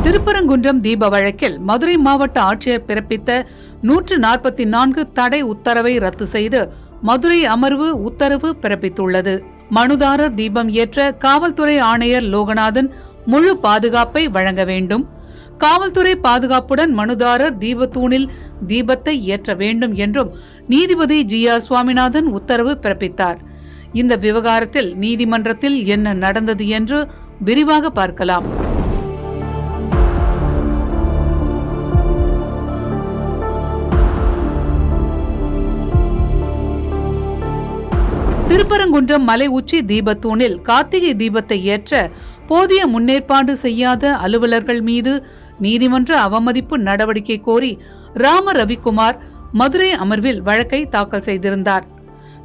திருப்பரங்குன்றம் தீப வழக்கில் மதுரை மாவட்ட ஆட்சியர் பிறப்பித்த 144 தடை உத்தரவை ரத்து செய்து மதுரை அமர்வு உத்தரவு பிறப்பித்துள்ளது. மனுதாரர் தீபம் ஏற்ற காவல்துறை ஆணையர் லோகநாதன் முழு பாதுகாப்பை வழங்க வேண்டும். காவல்துறை பாதுகாப்புடன் மனுதாரர் தீபத்தூணில் தீபத்தை ஏற்ற வேண்டும் என்றும் நீதிபதி GR சுவாமிநாதன் உத்தரவு பிறப்பித்தார். இந்த விவகாரத்தில் நீதிமன்றத்தில் என்ன நடந்தது என்று விரிவாக பார்க்கலாம். திருப்பரங்குன்றம் மலை உச்சி தீபத்தூணில் கார்த்திகை தீபத்தை ஏற்ற போதிய முன்னேற்பாடு செய்யாத அலுவலர்கள் மீது நீதிமன்ற அவமதிப்பு நடவடிக்கை கோரி ராம ரவிக்குமார் மதுரை அமர்வில் வழக்கை தாக்கல் செய்திருந்தார்.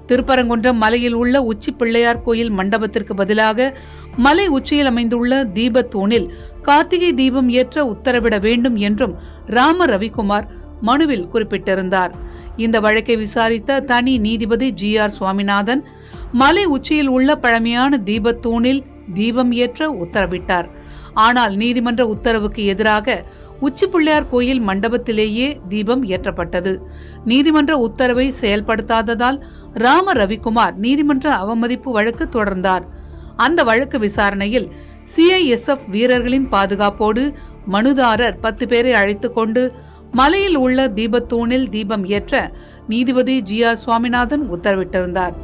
திருப்பரங்குன்றம் மலையில் உள்ள உச்சி பிள்ளையார் கோயில் மண்டபத்திற்கு பதிலாக மலை உச்சியில் அமைந்துள்ள தீபத்தூணில் கார்த்திகை தீபம் ஏற்ற உத்தரவிட வேண்டும் என்றும் ராம ரவிக்குமார் மனுவில் குறிப்பிட்டிருந்தார். இந்த வழக்கை விசாரித்த தனி நீதிபதி GR சுவாமிநாதன் மலை உச்சியில் உள்ள பழமையான தீபத்தூணில் தீபம் ஏற்ற உத்தரவிட்டார். ஆனால் நீதிமன்ற உத்தரவுக்கு எதிராக உச்சி பிள்ளையார் கோயில் மண்டபத்திலேயே தீபம் ஏற்றப்பட்டது. நீதிமன்ற உத்தரவை செயல்படுத்தாததால் ராம ரவிக்குமார் நீதிமன்ற அவமதிப்பு வழக்கு தொடர்ந்தார். அந்த வழக்கு விசாரணையில் CISF வீரர்களின் பாதுகாப்போடு மனுதாரர் 10 பேரை அழைத்துக் கொண்டு மலையில் உள்ள தீபத்தூணில் தீபம் ஏற்ற நீதிபதி GR சுவாமிநாதன் உத்தரவிட்டிருந்தார்.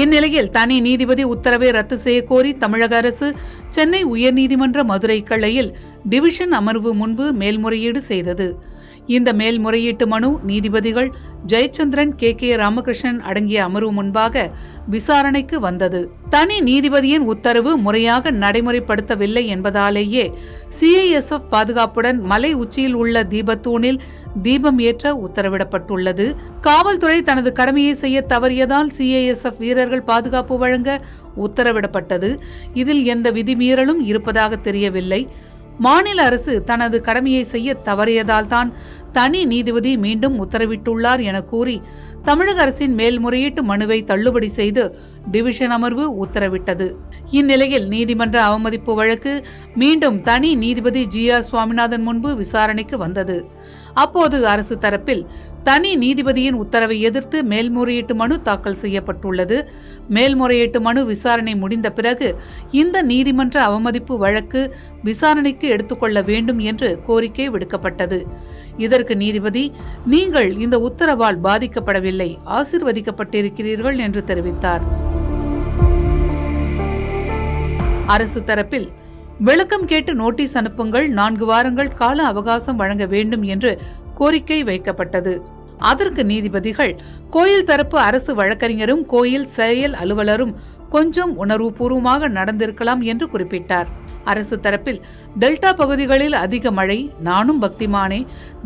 இந்நிலையில் தனி நீதிபதி உத்தரவை ரத்து செய்ய கோரி தமிழக அரசு சென்னை உயர்நீதிமன்ற மதுரை கிளையில் டிவிஷன் அமர்வு முன்பு மேல்முறையீடு செய்தது. இந்த மேல்முறையீட்டு மனு நீதிபதிகள் ஜெயச்சந்திரன் KK ராமகிருஷ்ணன் அடங்கிய அமர்வு முன்பாக விசாரணைக்கு வந்தது. தனி நீதிபதியின் உத்தரவு முறையாக நடைமுறைப்படுத்தவில்லை என்பதாலேயே CISF பாதுகாப்புடன் மலை உச்சியில் உள்ள தீபத்தூணில் தீபம் ஏற்ற உத்தரவிடப்பட்டுள்ளது. காவல்துறை தனது கடமையை செய்ய தவறியதால் CISF வீரர்கள் பாதுகாப்பு வழங்க உத்தரவிடப்பட்டது. இதில் எந்த விதிமீறலும் இருப்பதாக தெரியவில்லை. மாநில அரசு தனது கடமையை செய்ய தவறியதால் தான் தனி நீதிபதி மீண்டும் உத்தரவிட்டுள்ளார் என கூறி தமிழக அரசின் மேல்முறையீட்டு மனுவை தள்ளுபடி செய்து டிவிஷன் அமர்வு உத்தரவிட்டது. இந்நிலையில் நீதிமன்ற அவமதிப்பு வழக்கு மீண்டும் தனி நீதிபதி GR சுவாமிநாதன் முன்பு விசாரணைக்கு வந்தது. அப்போது அரசு தரப்பில் தனி நீதிபதியின் உத்தரவை எதிர்த்து மேல்முறையீட்டு மனு தாக்கல் செய்யப்பட்டுள்ளது. மேல்முறையீட்டு மனு விசாரணை முடிந்த பிறகு இந்த நீதிமன்ற அவமதிப்பு வழக்கு விசாரணைக்கு எடுத்துக்கொள்ள வேண்டும் என்று கோரிக்கை விடுக்கப்பட்டது. இதற்கு நீதிபதி, நீங்கள் இந்த உத்தரவால் பாதிக்கப்படவில்லை, ஆசீர்வதிக்கப்பட்டிருக்கிறீர்கள் என்று தெரிவித்தார். அரசு தரப்பில் விளக்கம் கேட்டு நோட்டீஸ் அனுப்புங்கள், 4 வாரங்கள் கால அவகாசம் வழங்க வேண்டும் என்று கோரிக்கை வைக்கப்பட்டது. அதற்கு நீதிபதிகள், கோயில் தரப்பு அரசு வழக்கறிஞரும் கோயில் செயல் அலுவலரும் கொஞ்சம் உணர்வுபூர்வமாக நடந்திருக்கலாம் என்று குறிப்பிட்டார். அரசு தரப்பில், டெல்டா பகுதிகளில் அதிக மழை, நானும் பக்திமானே,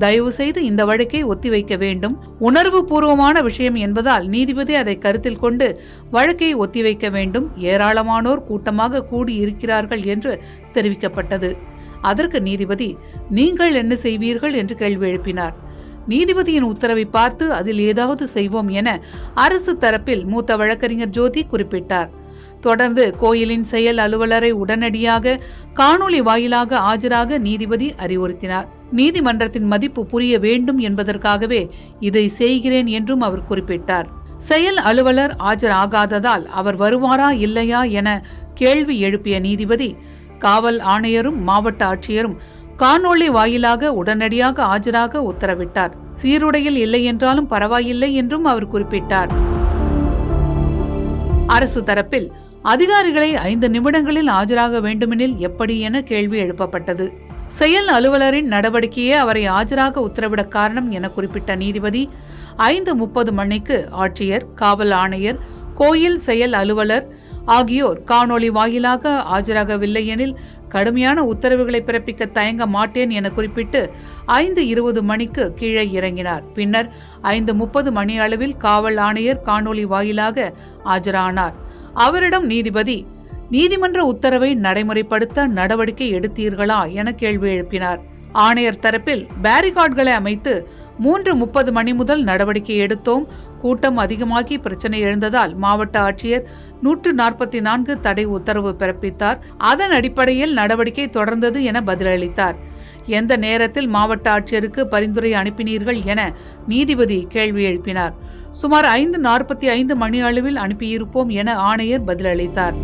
தயவு செய்து இந்த வழக்கை ஒத்திவைக்க வேண்டும். உணர்வு பூர்வமான விஷயம் என்பதால் நீதிபதி அதை கருத்தில் கொண்டு வழக்கை ஒத்திவைக்க வேண்டும். ஏராளமானோர் கூட்டமாக கூடி இருக்கிறார்கள் என்று தெரிவிக்கப்பட்டது. அதற்கு நீதிபதி, நீங்கள் என்ன செய்வீர்கள் என்று கேள்வி எழுப்பினார். நீதிபதியின் உத்தரவை பார்த்து அதில் ஏதாவது செய்வோம் என அரசு தரப்பில் மூத்த வழக்கறிஞர் ஜோதி குறிப்பிட்டார். தொடர்ந்து கோயிலின் செயல் அலுவலரை உடனடியாக காணொலி வாயிலாக ஆஜராக நீதிபதி அறிவுறுத்தினார். நீதிமன்றத்தின் மதிப்பு புரிய வேண்டும் என்பதற்காகவே இதை செய்கிறேன் என்றும் அவர் குறிப்பிட்டார். செயல் அலுவலர் ஆஜராகாததால் அவர் வருவாரா இல்லையா என கேள்வி எழுப்பிய நீதிபதி, காவல் ஆணையரும் மாவட்ட ஆட்சியரும் காணொளி வாயிலாக உடனடியாக ஆஜராக உத்தரவிட்டார். சீருடையில் இல்லை என்றாலும் பரவாயில்லை என்றும் அவர் குறிப்பிட்டார். அரசு தரப்பில் அதிகாரிகளை 5 நிமிடங்களில் ஆஜராக வேண்டுமெனில் எப்படி என கேள்வி எழுப்பப்பட்டது. செயல் அலுவலரின் நடவடிக்கையே அவரை ஆஜராக உத்தரவிட காரணம் என குறிப்பிட்ட நீதிபதி, 5:30 மணிக்கு ஆட்சியர், காவல் ஆணையர், கோயில் செயல் அலுவலர் ஆகியோர் காணொளி வாயிலாக ஆஜராகவில்லை எனில் கடுமையான உத்தரவுகளை பிறப்பிக்க தயங்க மாட்டேன் என குறிப்பிட்டு 5:20 மணிக்கு கீழே இறங்கினார். பின்னர் 5:30 மணி அளவில் காவல் ஆணையர் காணொளி வாயிலாக ஆஜரானார். அவரிடம் நீதிபதி, நீதிமன்ற உத்தரவை நடைமுறைப்படுத்த நடவடிக்கை எடுத்தீர்களா என கேள்வி எழுப்பினார். ஆணையர் தரப்பில் பேரிகார்டுகளை அமைத்து 3:30 மணி முதல் நடவடிக்கை எடுத்தோம். கூட்டம் அதிகமாகி பிரச்சனை எழுந்ததால் மாவட்ட ஆட்சியர் 144 தடை உத்தரவு பிறப்பித்தார். அதன் அடிப்படையில் நடவடிக்கை தொடர்ந்தது என பதிலளித்தார். எந்த நேரத்தில் மாவட்ட ஆட்சியருக்கு பரிந்துரை அனுப்பினீர்கள் என நீதிபதி கேள்வி எழுப்பினார். சுமார் 5:45 மணி அளவில் அனுப்பியிருப்போம் என ஆணையர் பதிலளித்தார்.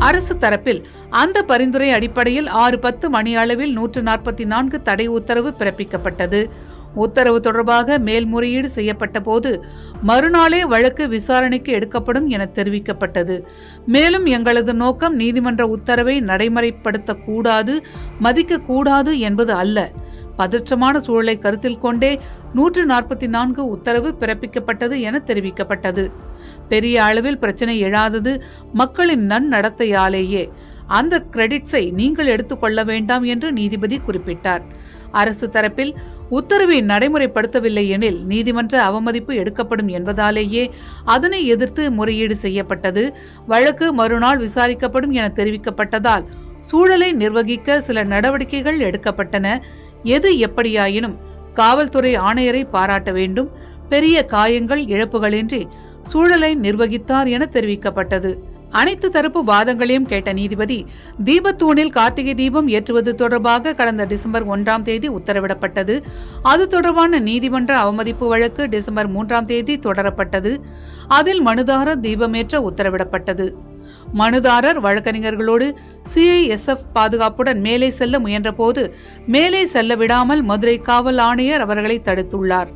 அரசு தரப்பில் அந்த பரிந்துரை அடிப்படையில் 6:10 மணி அளவில் 144 தடை உத்தரவு பிறப்பிக்கப்பட்டது. உத்தரவு தொடர்பாக மேல்முறையீடு செய்யப்பட்ட போது மறுநாளே வழக்கு விசாரணைக்கு எடுக்கப்படும் என தெரிவிக்கப்பட்டது. மேலும் எங்களது நோக்கம் நீதிமன்ற உத்தரவை நடைமுறைப்படுத்த கூடாது, மதிக்க கூடாது என்பது அல்ல. பதற்றமான சூழலை கருத்தில் கொண்டே 144 உத்தரவு பிறப்பிக்கப்பட்டது என தெரிவிக்கப்பட்டது. பெரிய அளவில் பிரச்சனை எழாதது மக்களின் நன்னடத்தையாலேயே. அந்த கிரெடிட்ஸை நீங்கள் எடுத்துக்கொள்ள வேண்டாம் என்று நீதிபதி குறிப்பிட்டார். அரசு தரப்பில் உத்தரவை நடைமுறைப்படுத்தவில்லை எனில் நீதிமன்ற அவமதிப்பு எடுக்கப்படும் என்பதாலேயே அதனை எதிர்த்து முறையீடு செய்யப்பட்டது. வழக்கு மறுநாள் விசாரிக்கப்படும் என தெரிவிக்கப்பட்டதால் சூழலை நிர்வகிக்க சில நடவடிக்கைகள் எடுக்கப்பட்டன. எது எப்படியாயினும் காவல்துறை ஆணையரை பாராட்ட வேண்டும். பெரிய காயங்கள், இழப்புகளின்றி சூழலை நிர்வகித்தார் என தெரிவிக்கப்பட்டது. அனைத்து தரப்பு வாதங்களையும் கேட்ட நீதிபதி தீபத்தூணில் கார்த்திகை தீபம் ஏற்றுவது தொடர்பாக கடந்த டிசம்பர் 1ஆம் தேதி உத்தரவிடப்பட்டது. அது தொடர்பான நீதிமன்ற அவமதிப்பு வழக்கு டிசம்பர் 3ஆம் தேதி தொடரப்பட்டது. அதில் மனுதாரர் தீபமேற்ற உத்தரவிடப்பட்டது. மனுதாரர் வழக்கறிஞர்களோடு CISF பாதுகாப்புடன் மேலே செல்ல முயன்றபோது மேலே செல்ல விடாமல் மதுரை காவல் ஆணையர் அவர்களை தடுத்துள்ளார்.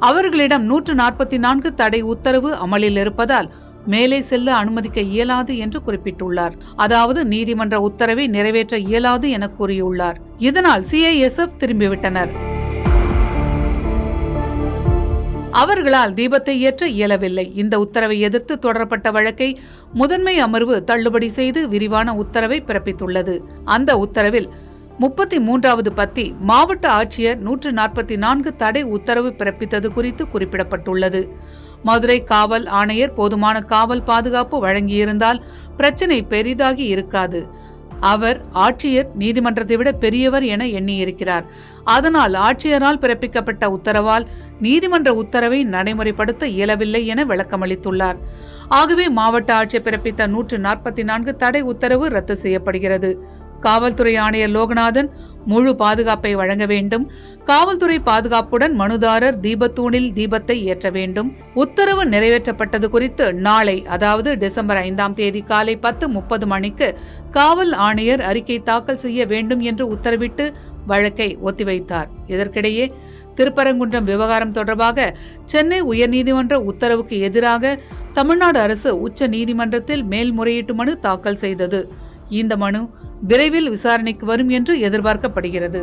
அவர்களிடம் 144 தடை உத்தரவு அமலில் இருப்பதால் மேலே செல்ல அனுமதிக்க இயலாது என்று குறிப்பிட்டுள்ளார். அதாவது நீதிமன்ற உத்தரவை நிறைவேற்ற இயலாது என கூறியுள்ளார். இதனால் CISF திரும்பிவிட்டனர். அவர்களால் தீபத்தை ஏற்ற இயலவில்லை. இந்த உத்தரவை எதிர்த்து தொடரப்பட்ட வழக்கை முதன்மை அமர்வு தள்ளுபடி செய்து விரிவான உத்தரவை பிறப்பித்துள்ளது. அந்த உத்தரவில் 33வது பத்தி மாவட்ட ஆட்சியர் 144 தடை உத்தரவு பிறப்பித்தது குறித்து குறிப்பிடப்பட்டுள்ளது. மதுரை காவல் ஆணையர் போதுமான காவல் பாதுகாப்பு வழங்கியிருந்தால் பிரச்சனை பெரிதாகி இருக்காது. அவர் ஆட்சியர் நீதிமன்றத்தை விட பெரியவர் என எண்ணியிருக்கிறார். அதனால் ஆட்சியரால் பிறப்பிக்கப்பட்ட உத்தரவால் நீதிமன்ற உத்தரவை நடைமுறைப்படுத்த இயலவில்லை என விளக்கமளித்துள்ளார். ஆகவே மாவட்ட ஆட்சியர் பிறப்பித்த 144 தடை உத்தரவு ரத்து செய்யப்படுகிறது. காவல்துறை ஆணையர் லோகநாதன் முழு பாதுகாப்பை வழங்க வேண்டும். காவல்துறை பாதுகாப்புடன் மனுதாரர் தீபத்தூணில் தீபத்தை ஏற்ற வேண்டும். உத்தரவு நிறைவேற்றப்பட்டது குறித்து நாளை, அதாவது டிசம்பர் 5ஆம் தேதி காலை 10:30 மணிக்கு காவல் ஆணையர் அறிக்கை தாக்கல் செய்ய வேண்டும் என்று உத்தரவிட்டு வழக்கை ஒத்திவைத்தார். இதற்கிடையே திருப்பரங்குன்றம் விவகாரம் தொடர்பாக சென்னை உயர்நீதிமன்ற உத்தரவுக்கு எதிராக தமிழ்நாடு அரசு உச்ச நீதிமன்றத்தில் மேல்முறையீட்டு மனு தாக்கல் செய்தது. இந்த மனு விரைவில் விசாரணைக்கு வரும் என்று எதிர்பார்க்கப்படுகிறது.